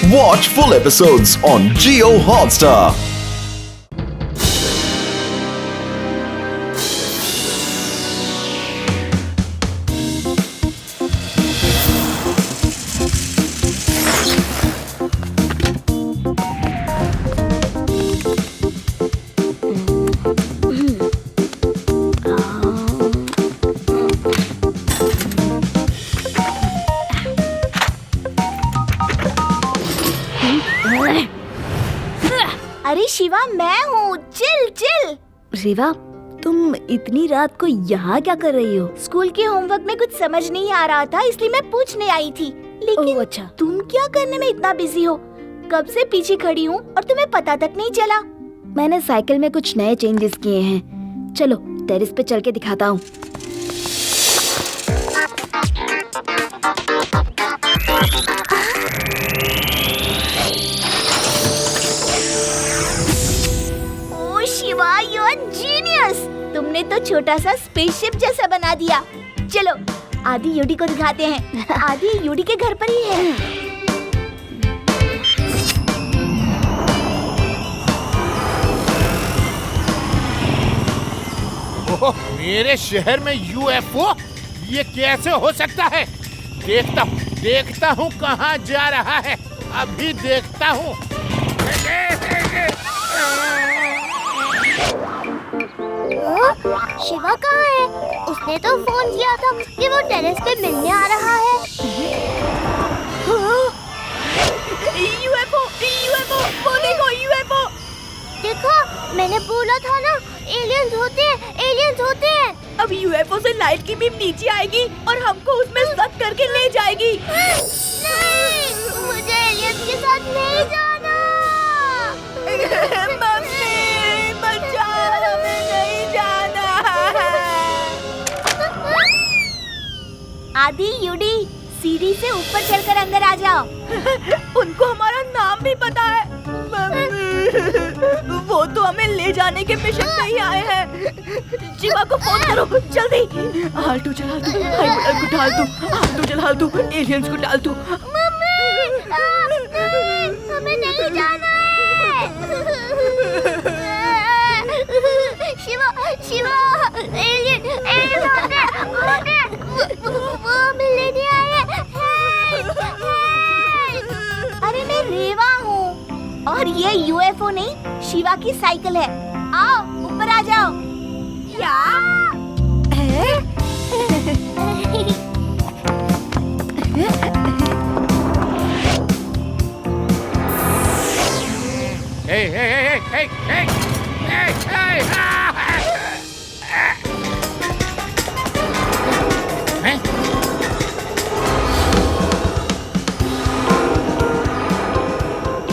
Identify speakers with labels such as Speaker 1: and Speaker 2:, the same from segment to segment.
Speaker 1: Watch full episodes on Jio Hotstar.
Speaker 2: अरे शिवा, मैं हूँ। Chill chill.
Speaker 3: रेवा, तुम इतनी रात को यहाँ क्या कर रही हो?
Speaker 2: स्कूल के होमवर्क में कुछ समझ नहीं आ रहा था, इसलिए मैं पूछने आई थी। लेकिन
Speaker 3: ओह, अच्छा।
Speaker 2: तुम क्या करने में इतना बिजी हो? कब से पीछे खड़ी हूँ और तुम्हें पता तक नहीं चला।
Speaker 3: मैंने साइकिल में कुछ नए चेंजेस किए हैं। चलो टेरेस पे चल के दिखाता हूँ।
Speaker 2: ओह शिवा, यू आर जीनियस। तुमने तो छोटा सा स्पेसशिप जैसा बना दिया। चलो आदि यूडी को दिखाते हैं। आदि यूडी के घर पर ही है।
Speaker 4: ओह, मेरे शहर में यूएफओ? ये कैसे हो सकता है? देखता हूँ कहाँ जा रहा है। अभी देखता हूँ।
Speaker 5: शिवा कहाँ है? उसने तो फोन किया था कि वो टेरेस पे मिलने आ रहा है।
Speaker 2: यूएफओ, यूएफओ, वो देखो यूएफओ।
Speaker 5: देखो, मैंने बोला था ना, एलियंस होते हैं, एलियंस होते हैं।
Speaker 2: अब यूएफओ से लाइट की बीम नीचे आएगी और हमको उसमें सक करके ले जाएगी।
Speaker 5: नहीं, मुझे एलियंस के साथ नहीं जाना।
Speaker 2: मम्मी बचा, हमें नहीं जाना। आदि यूडी, सीढ़ी से ऊपर चलकर अंदर आ जाओ। उनको हमारा नाम भी पता है। वो तो हमें ले जाने के मिशन पे ही आए हैं। शिवा को फोन करो जल्दी।
Speaker 6: हाल्टू चला दो, हाइपर को डाल दो, हाल्टू चला दो, एलियंस को डाल दो।
Speaker 5: हमें नहीं जाना है। शिवा, शिवा, एलियन होते हैं। वो हमें लेने आए हैं।
Speaker 2: अरे मैं रेवा हूँ और ये यूएफओ नहीं, शिवा की साइकिल है। आओ ऊपर आ जाओ। क्या?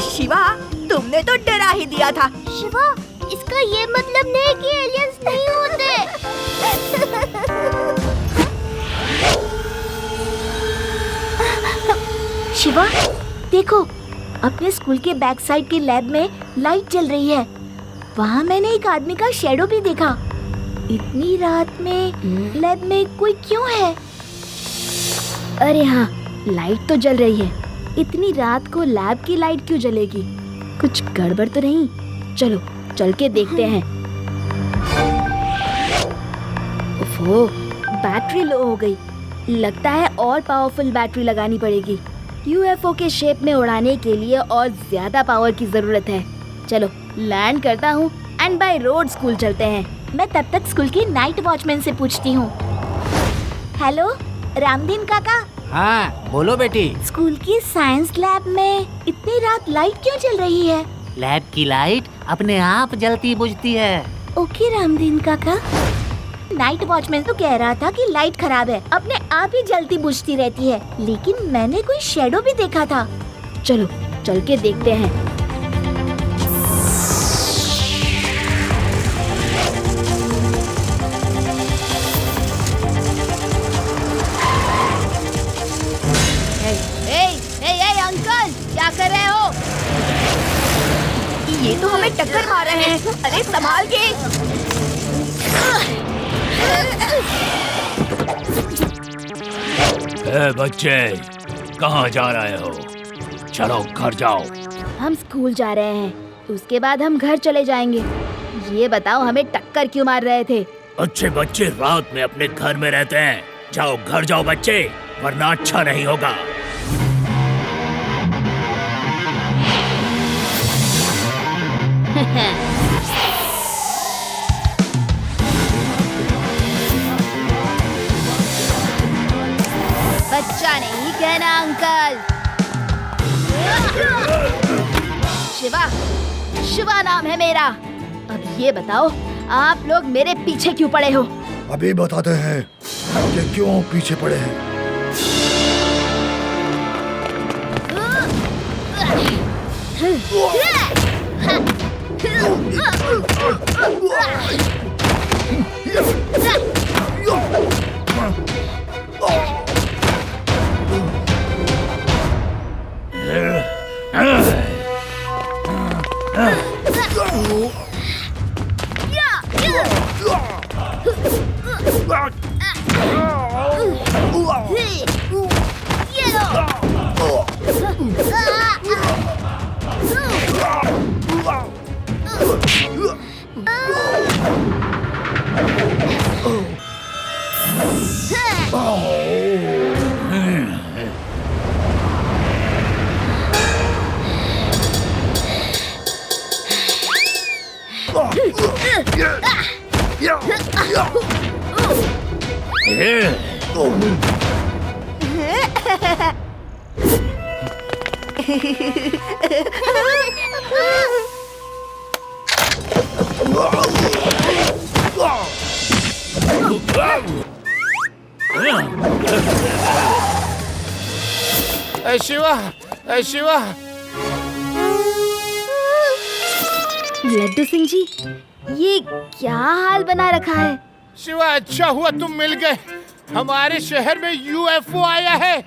Speaker 6: शिवा, तुमने तो डरा ही दिया था।
Speaker 5: शिवा, इसका ये मतलब नहीं कि एलियंस नहीं होते।
Speaker 2: शिवा देखो, अपने स्कूल के बैक साइड के लैब में लाइट जल रही है। वहाँ मैंने एक आदमी का शैडो भी देखा। इतनी रात में लैब में कोई क्यों है?
Speaker 3: अरे हाँ, लाइट तो जल रही है। इतनी रात को लैब की लाइट क्यों जलेगी? कुछ गड़बड़ तो नहीं? चलो चल के देखते हैं। ओफो, बैटरी लो हो गई। लगता है और पावरफुल बैटरी लगानी पड़ेगी। यूएफओ के शेप में उड़ाने के लिए और ज्यादा पावर की जरूरत है। चलो लैंड करता हूँ एंड बाय रोड स्कूल चलते हैं।
Speaker 2: मैं तब तक स्कूल के नाइट वॉचमैन से पूछती हूँ। हेलो रामदीन काका।
Speaker 7: हाँ बोलो बेटी।
Speaker 2: स्कूल की साइंस लैब में इतनी रात लाइट क्यों जल रही है?
Speaker 7: लैब की लाइट अपने आप जलती बुझती है।
Speaker 2: ओके रामदीन काका। नाइट वॉचमैन तो कह रहा था कि लाइट खराब है, अपने आप ही जलती बुझती रहती है, लेकिन मैंने कोई शैडो भी देखा था।
Speaker 3: चलो चल के देखते हैं।
Speaker 2: अंकल क्या कर रहे हो?
Speaker 6: ये तो हमें टक्कर मार रहे हैं। अरे संभाल के।
Speaker 8: ए बच्चे, कहाँ जा रहे हो? चलो घर जाओ।
Speaker 3: हम स्कूल जा रहे हैं, उसके बाद हम घर चले जाएंगे। ये बताओ हमें टक्कर क्यों मार रहे थे?
Speaker 8: अच्छे बच्चे रात में अपने घर में रहते हैं। जाओ घर जाओ बच्चे, वरना अच्छा नहीं होगा।
Speaker 3: बच्चा नहीं कहना अंकल। शिवा, शिवा नाम है मेरा। अब ये बताओ आप लोग मेरे पीछे क्यों पड़े हो?
Speaker 9: अभी बताते हैं कि क्यों पीछे पड़े हैं।
Speaker 4: शिवा, शिवा।
Speaker 3: लड्डू सिंह जी, ये क्या हाल बना रखा है?
Speaker 4: शिवा, अच्छा हुआ तुम मिल गए। हमारे शहर में यूएफओ आया है।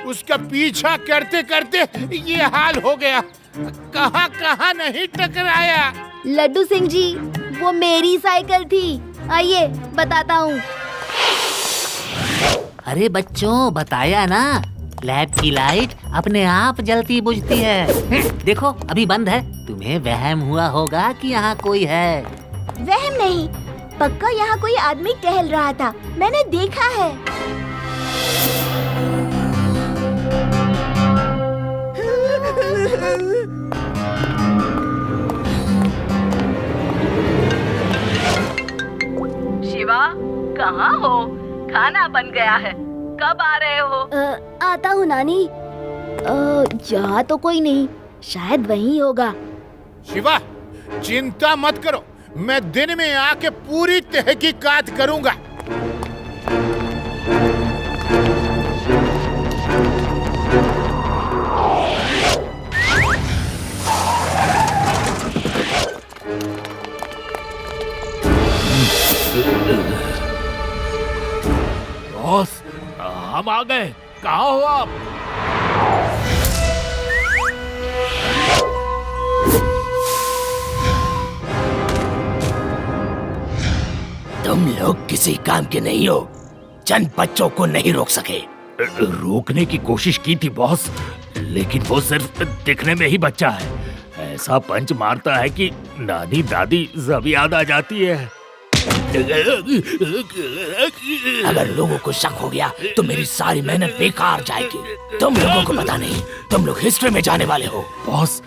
Speaker 4: उसका पीछा करते करते ये हाल हो गया। कहाँ कहाँ नहीं टकराया।
Speaker 3: लड्डू सिंह जी, वो मेरी साइकिल थी। आइए बताता हूँ।
Speaker 7: अरे बच्चों, बताया ना, लैब की लाइट अपने आप जलती बुझती है। देखो अभी बंद है। तुम्हें वहम हुआ होगा कि यहाँ कोई है।
Speaker 2: वहम नहीं, पक्का यहाँ कोई आदमी टहल रहा था। मैंने देखा है।
Speaker 6: शिवा, कहाँ हो? खाना बन गया है, कब आ रहे हो?
Speaker 3: आता हूँ नानी। यहाँ तो कोई नहीं, शायद वहीं होगा।
Speaker 4: शिवा, चिंता मत करो, मैं दिन में आके पूरी तहकीकात करूंगा।
Speaker 8: बॉस, हम आ गए। कहाँ हो आप? तुम लोग किसी काम के नहीं हो। चंद बच्चों को नहीं रोक सके। रोकने की कोशिश की थी बॉस, लेकिन वो सिर्फ दिखने में ही बच्चा है। ऐसा पंच मारता है कि नानी दादी सब याद आ जाती है। अगर लोगों को शक हो गया तो मेरी सारी मेहनत बेकार जाएगी। तुम लोगों को पता नहीं, तुम लोग हिस्ट्री में जाने वाले हो। बॉस,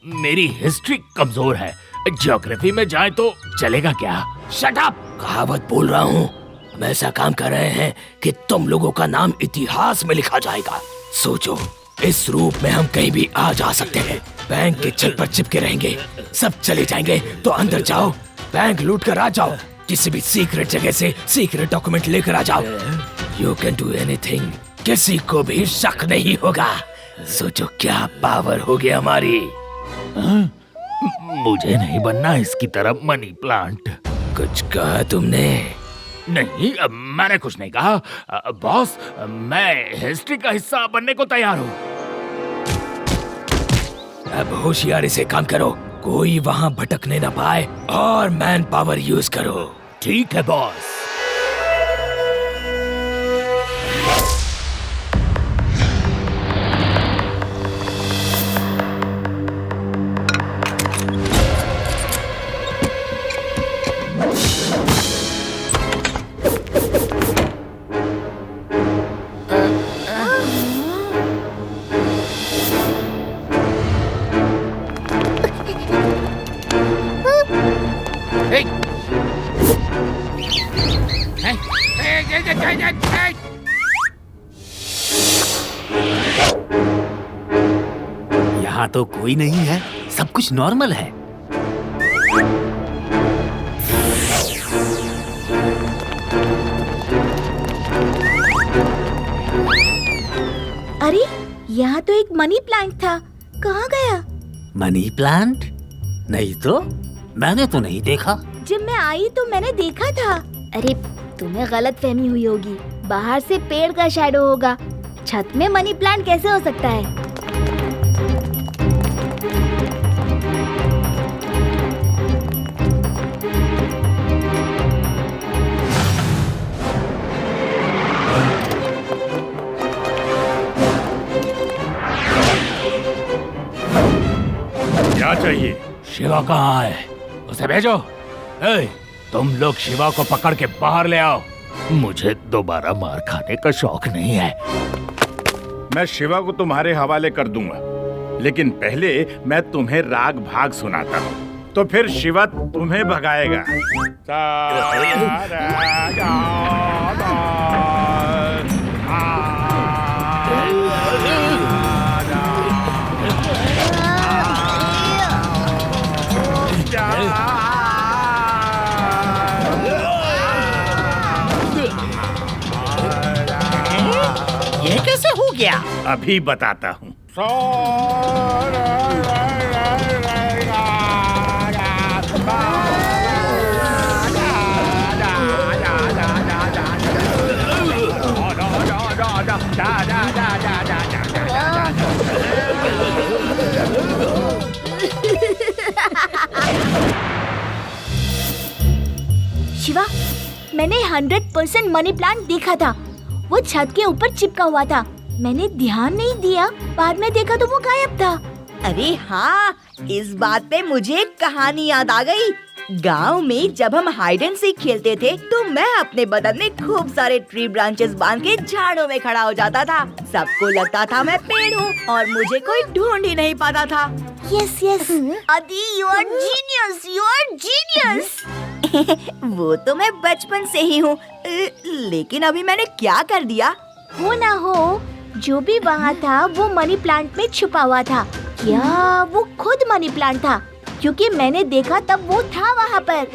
Speaker 8: मेरी हिस्ट्री कमजोर है। ज्योग्राफी में जाए तो चलेगा क्या? Shut up! कहावत बोल रहा हूँ। हम ऐसा काम कर रहे हैं कि तुम लोगों का नाम इतिहास में लिखा जाएगा। सोचो, इस रूप में हम कहीं भी आ जा सकते हैं। बैंक के छत पर चिपके रहेंगे, सब चले जाएंगे तो अंदर जाओ, बैंक लूट कर आ जाओ। किसी भी सीक्रेट जगह से सीक्रेट डॉक्यूमेंट लेकर आ जाओ। यू कैन डू एनीथिंग, किसी को भी शक नहीं होगा। सोचो क्या पावर होगी हमारी। मुझे नहीं बनना इसकी तरह मनी प्लांट। कुछ कहा तुमने? नहीं, मैंने कुछ नहीं कहा। बॉस, मैं हिस्ट्री का हिस्सा बनने को तैयार हूँ। अब होशियारी से काम करो, कोई वहाँ भटकने न पाए, और मैन पावर यूज करो। ठीक है बॉस।
Speaker 7: यहाँ तो कोई नहीं है, सब कुछ नॉर्मल है।
Speaker 2: अरे यहाँ तो एक मनी प्लांट था, कहाँ गया?
Speaker 7: Money plant? नहीं तो, मैंने तो नहीं देखा।
Speaker 2: जब मैं आई तो मैंने देखा था।
Speaker 3: अरे तुम्हें गलत फहमी हुई होगी, बाहर से पेड़ का शैडो होगा, छत में मनी प्लांट कैसे हो सकता है?
Speaker 8: क्या चाहिए? शिवा कहाँ है? उसे भेजो। तुम लोग शिवा को पकड़ के बाहर ले आओ। मुझे दोबारा मार खाने का शौक नहीं है।
Speaker 10: मैं शिवा को तुम्हारे हवाले कर दूंगा, लेकिन पहले मैं तुम्हें राग भाग सुनाता हूँ, तो फिर शिवा तुम्हें भगाएगा।
Speaker 7: ये कैसे हो गया?
Speaker 10: अभी बताता हूँ।
Speaker 2: शिवा, मैंने 100% मनी प्लांट देखा था। वो छत के ऊपर चिपका हुआ था। मैंने ध्यान नहीं दिया, बाद में देखा तो वो गायब था।
Speaker 6: अरे हाँ, इस बात पे मुझे एक कहानी याद आ गई। गांव में जब हम हाइड एंड सीक खेलते थे तो मैं अपने बदन में खूब सारे ट्री ब्रांचेस बांध के झाड़ों में खड़ा हो जाता था। सबको लगता था मैं पेड़ हूँ और मुझे कोई ढूंढ ही नहीं पाता था।
Speaker 2: Yes yes, Aadi you are genius, you are genius.
Speaker 6: वो तो मैं बचपन से ही हूँ, लेकिन अभी मैंने क्या कर दिया?
Speaker 2: हो ना हो, जो भी वहाँ था वो मनी प्लांट में छुपा हुआ था। क्या वो खुद मनी प्लांट था? क्योंकि मैंने देखा तब वो था वहाँ पर।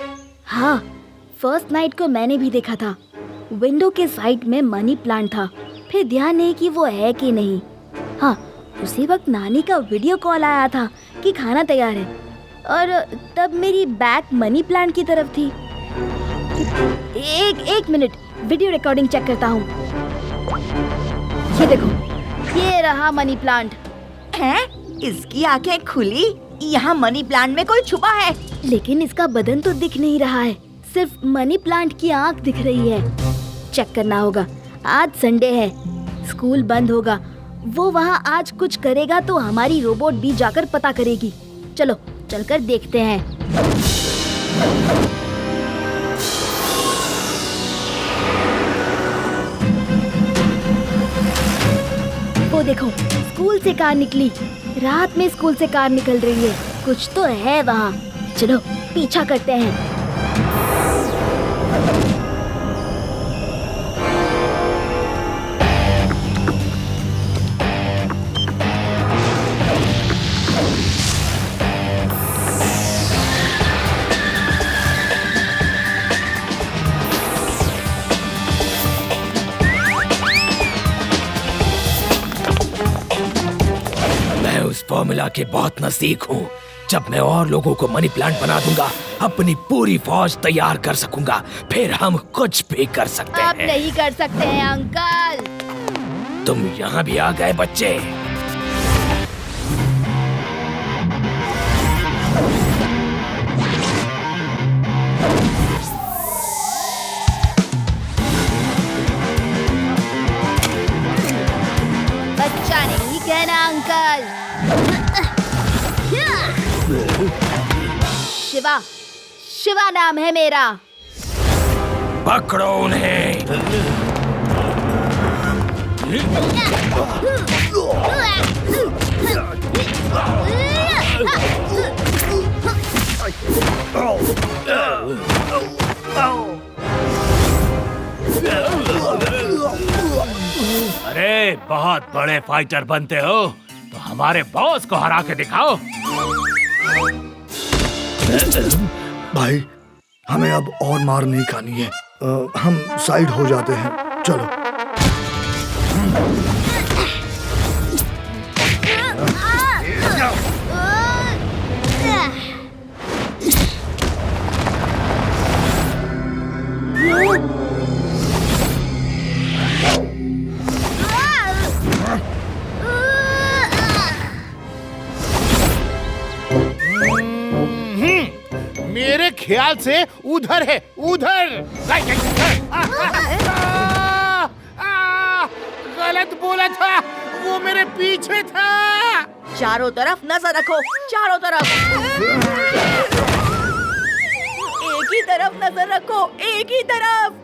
Speaker 3: हाँ, फर्स्ट नाइट को मैंने भी देखा था। विंडो के साइड में मनी प्लांट था, फिर ध्यान नहीं कि वो है कि नहीं। हाँ, उसी वक्त नानी का वीडियो कॉल आया था कि खाना तैयार है, और तब मेरी बैक मनी प्लांट की तरफ थी। एक मिनट, वीडियो रिकॉर्डिंग चेक करता हूँ। ये देखो, ये रहा मनी प्लांट।
Speaker 6: हैं? इसकी आंखें खुली? यहाँ मनी प्लांट में कोई छुपा है?
Speaker 3: लेकिन इसका बदन तो दिख नहीं रहा है, सिर्फ मनी प्लांट की आंख दिख रही है। चेक करना होगा। आज संडे है, स्कूल बंद होगा। वो वहाँ आज कुछ करेगा तो हमारी रोबोट भी जाकर पता करेगी। चलो चलकर देखते हैं। वो देखो, स्कूल से कार निकली। रात में स्कूल से कार निकल रही है, कुछ तो है वहाँ। चलो पीछा करते हैं।
Speaker 8: फॉर्मूला के बहुत नजदीक हूँ। जब मैं और लोगों को मनी प्लांट बना दूंगा, अपनी पूरी फौज तैयार कर सकूंगा, फिर हम कुछ भी कर सकते हैं।
Speaker 3: आप नहीं कर सकते हैं अंकल।
Speaker 8: तुम यहाँ भी आ गए बच्चे।
Speaker 3: बच्चा नहीं कहना अंकल। शिवा, शिवा नाम है मेरा।
Speaker 8: पकड़ो उन्हें। अरे बहुत बड़े फाइटर बनते हो, तो हमारे बॉस को हरा के दिखाओ।
Speaker 9: भाई हमें अब और मार नहीं खानी है। हम साइड हो जाते हैं, चलो।
Speaker 4: मेरे ख्याल से उधर है, उधर। गलत बोला था, वो मेरे पीछे था।
Speaker 6: चारों तरफ नजर रखो, चारों तरफ। एक ही तरफ नजर रखो, एक ही तरफ।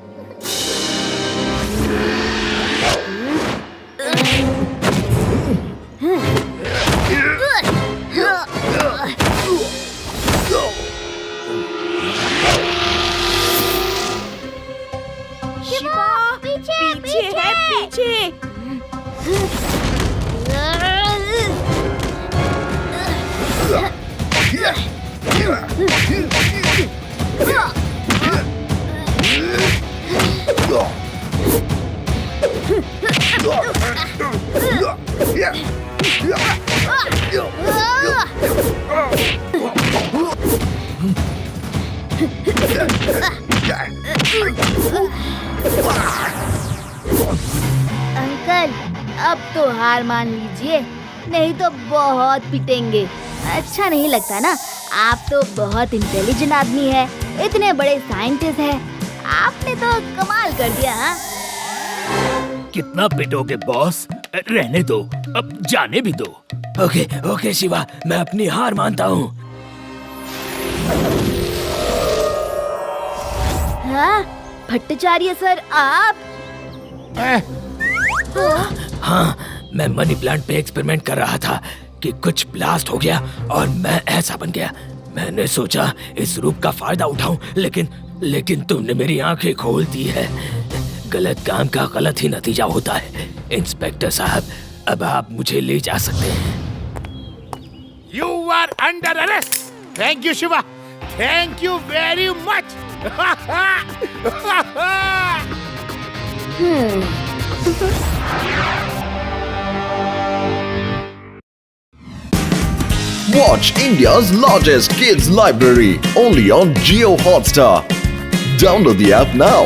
Speaker 6: शिवा, पीछे है, पीछे।
Speaker 3: अंकल, अब तो हार मान लीजिए, नहीं तो बहुत पिटेंगे। अच्छा नहीं लगता ना? आप तो बहुत इंटेलिजेंट आदमी है, इतने बड़े साइंटिस्ट हैं। आपने तो कमाल कर दिया। हाँ?
Speaker 8: कितना पिटोगे बॉस? रहने दो, अब जाने भी दो। ओके ओके शिवा, मैं अपनी हार मानता हूँ।
Speaker 3: हाँ, भट्टाचार्य सर, आप?
Speaker 8: हाँ, मैं मनी प्लांट पे एक्सपेरिमेंट कर रहा था कि कुछ ब्लास्ट हो गया और मैं ऐसा बन गया। मैंने सोचा इस रूप का फायदा उठाऊं, लेकिन तुमने मेरी आंखें खोल दी है। गलत काम का गलत ही नतीजा होता है। इंस्पेक्टर साहब, अब आप मुझे ले जा सकते हैं।
Speaker 4: You are under arrest. Thank you, Shiva. Thank you very much.
Speaker 1: Watch India's largest kids library only on Jio Hotstar. Download the app now.